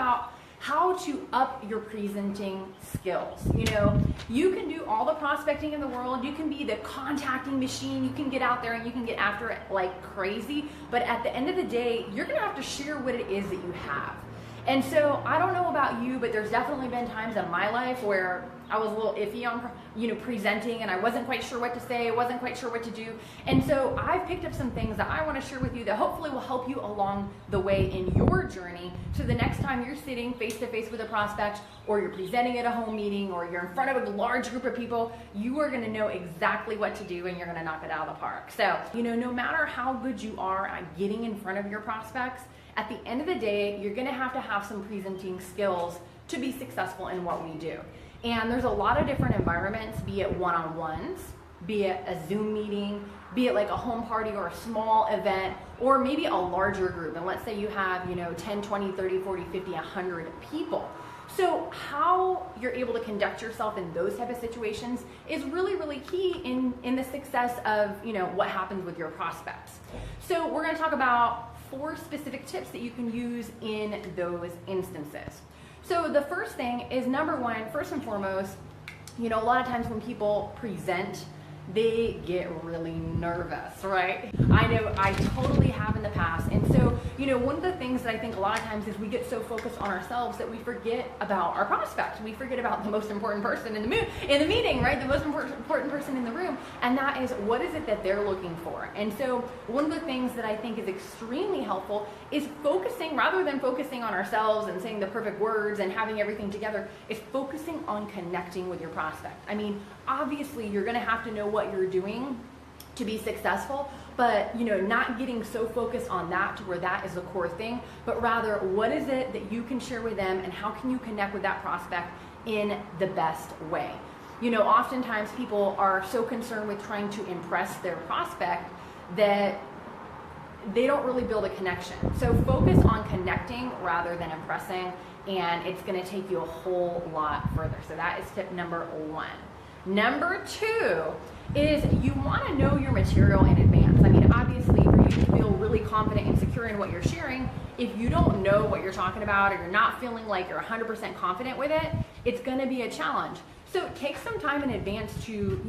about how to up your presenting skills. You know, you can do all the prospecting in the world, you can be the contacting machine, you can get out there and you can get after it like crazy, but at the end of the day, you're gonna have to share what it is that you have. And so I don't know about you, but there's definitely been times in my life where I was a little iffy on, presenting, and I wasn't quite sure what to say, wasn't quite sure what to do. And so I've picked up some things that I want to share with you that hopefully will help you along the way in your journey. So the next time you're sitting face to face with a prospect, or you're presenting at a home meeting, or you're in front of a large group of people, you are going to know exactly what to do and you're going to knock it out of the park. So, no matter how good you are at getting in front of your prospects, at the end of the day, you're going to have some presenting skills to be successful in what we do. And there's a lot of different environments, be it one-on-ones, be it a Zoom meeting, be it like a home party or a small event, or maybe a larger group. And let's say you have, 10, 20, 30, 40, 50, 100 people. So how you're able to conduct yourself in those type of situations is really, really key in the success of, what happens with your prospects. So we're going to talk about 4 specific tips that you can use in those instances. So the first thing is, number 1, first and foremost, a lot of times when people present, they get really nervous, right? I know I totally have in the past. And so, one of the things that I think a lot of times is we get so focused on ourselves that we forget about our prospect. We forget about the most important person in the meeting, right? The most important person in the room. And that is, what is it that they're looking for? And so one of the things that I think is extremely helpful is focusing, rather than focusing on ourselves and saying the perfect words and having everything together, is focusing on connecting with your prospect. I mean, obviously you're going to have to know what you're doing to be successful, but not getting so focused on that to where that is the core thing, but rather, what is it that you can share with them and how can you connect with that prospect in the best way? Oftentimes people are so concerned with trying to impress their prospect that they don't really build a connection. So focus on connecting rather than impressing, and it's going to take you a whole lot further. So that is tip number 1. Number 2 is you want to know your material in advance. I mean, obviously, for you to feel really confident and secure in what you're sharing, if you don't know what you're talking about, or you're not feeling like you're 100% confident with it, it's going to be a challenge. So take some time in advance to,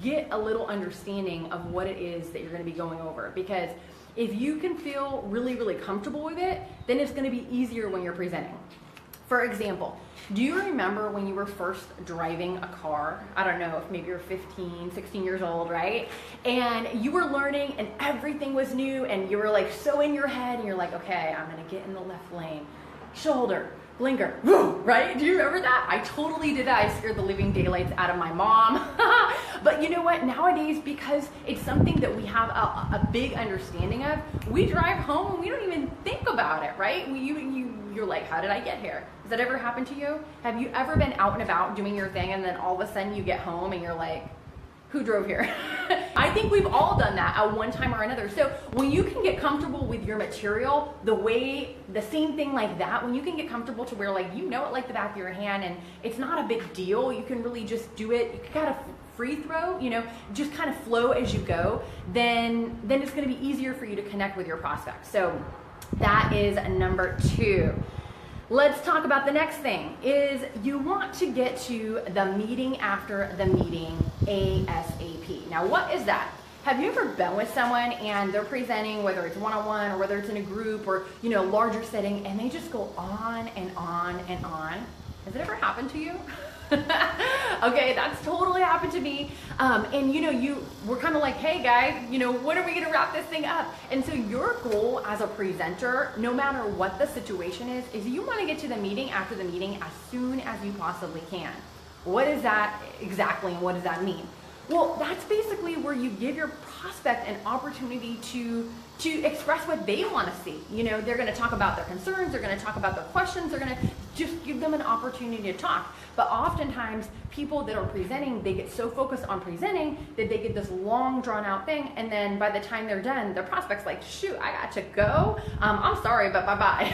get a little understanding of what it is that you're going to be going over. Because if you can feel really, really comfortable with it, then it's going to be easier when you're presenting. For example, do you remember when you were first driving a car? I don't know, if maybe you're 15, 16 years old, right? And you were learning and everything was new and you were like so in your head and you're like, okay, I'm gonna get in the left lane, shoulder, blinker, right? Do you remember that? I totally did that. I scared the living daylights out of my mom. But you know what? Nowadays, because it's something that we have a big understanding of, we drive home and we don't even think about it, right? You're like, how did I get here? Has that ever happened to you? Have you ever been out and about doing your thing and then all of a sudden you get home and you're like, who drove here? I think we've all done that at one time or another. So when you can get comfortable with your material, the same thing like that, when you can get comfortable to where like it like the back of your hand and it's not a big deal, you can really just do it, you can kind of free throw, just kind of flow as you go, then it's going to be easier for you to connect with your prospects. So that is number 2. Let's talk about the next thing, is you want to get to the meeting after the meeting ASAP. Now, what is that? Have you ever been with someone and they're presenting, whether it's one-on-one or whether it's in a group or, larger setting, and they just go on and on and on? Has it ever happened to you? Okay, that's totally happened to me. And you were kind of like, hey guys, when are we gonna wrap this thing up? And so your goal as a presenter, no matter what the situation is you want to get to the meeting after the meeting as soon as you possibly can. What is that exactly, and what does that mean? Well, that's basically where you give your prospect an opportunity to express what they want to see. They're going to talk about their concerns, they're going to talk about their questions, they're going to just give them an opportunity to talk. But oftentimes, people that are presenting, they get so focused on presenting that they get this long, drawn-out thing, and then by the time they're done, their prospect's like, shoot, I got to go. I'm sorry, but bye-bye.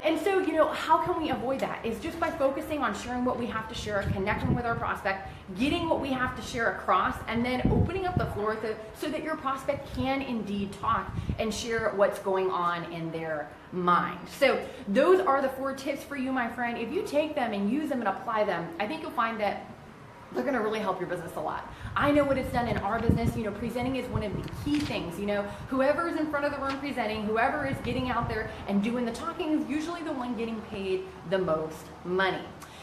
And so, how can we avoid that? Is just by focusing on sharing what we have to share, connecting with our prospect, getting what we have to share across, and then opening up the floor so that your prospect can indeed talk and share what's going on in their mind. So those are the 4 tips for you, my friend. If you take them and use them and apply them, I think you'll find that they're going to really help your business a lot. I know what it's done in our business. Presenting is one of the key things. Whoever is in front of the room presenting, whoever is getting out there and doing the talking is usually the one getting paid the most money.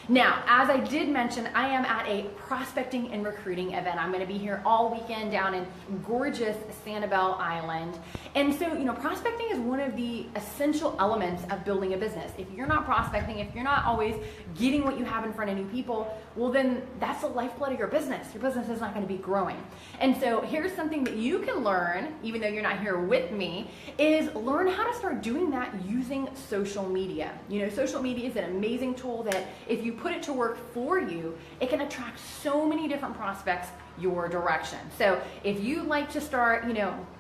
Now, as I did mention, I am at a prospecting and recruiting event. I'm going to be here all weekend down in gorgeous Sanibel Island. And so, prospecting is one of the essential elements of building a business. If you're not prospecting, if you're not always getting what you have in front of new people, well, then that's the lifeblood of your business. Your business is not going to be growing. And so here's something that you can learn, even though you're not here with me, is learn how to start doing that using social media. Social media is an amazing tool that if you put it to work for you, it can attract so many different prospects your direction. So if you like to start,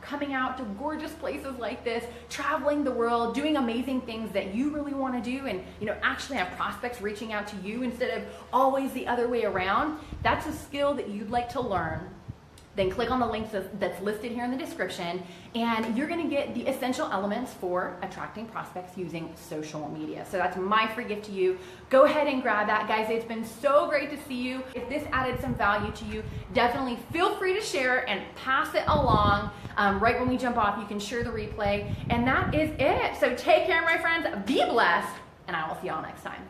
coming out to gorgeous places like this, traveling the world, doing amazing things that you really want to do, and actually have prospects reaching out to you instead of always the other way around, that's a skill that you'd like to learn, then click on the link that's listed here in the description, and you're going to get the essential elements for attracting prospects using social media. So that's my free gift to you. Go ahead and grab that. Guys, it's been so great to see you. If this added some value to you, definitely feel free to share and pass it along. Right when we jump off, you can share the replay. And that is it. So take care, my friends. Be blessed, and I will see y'all next time.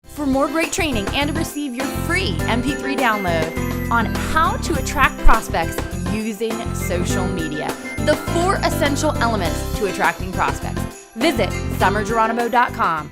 For more great training and to receive your free MP3 download on how to attract prospects using social media, the 4 essential elements to attracting prospects, visit summergeronimo.com.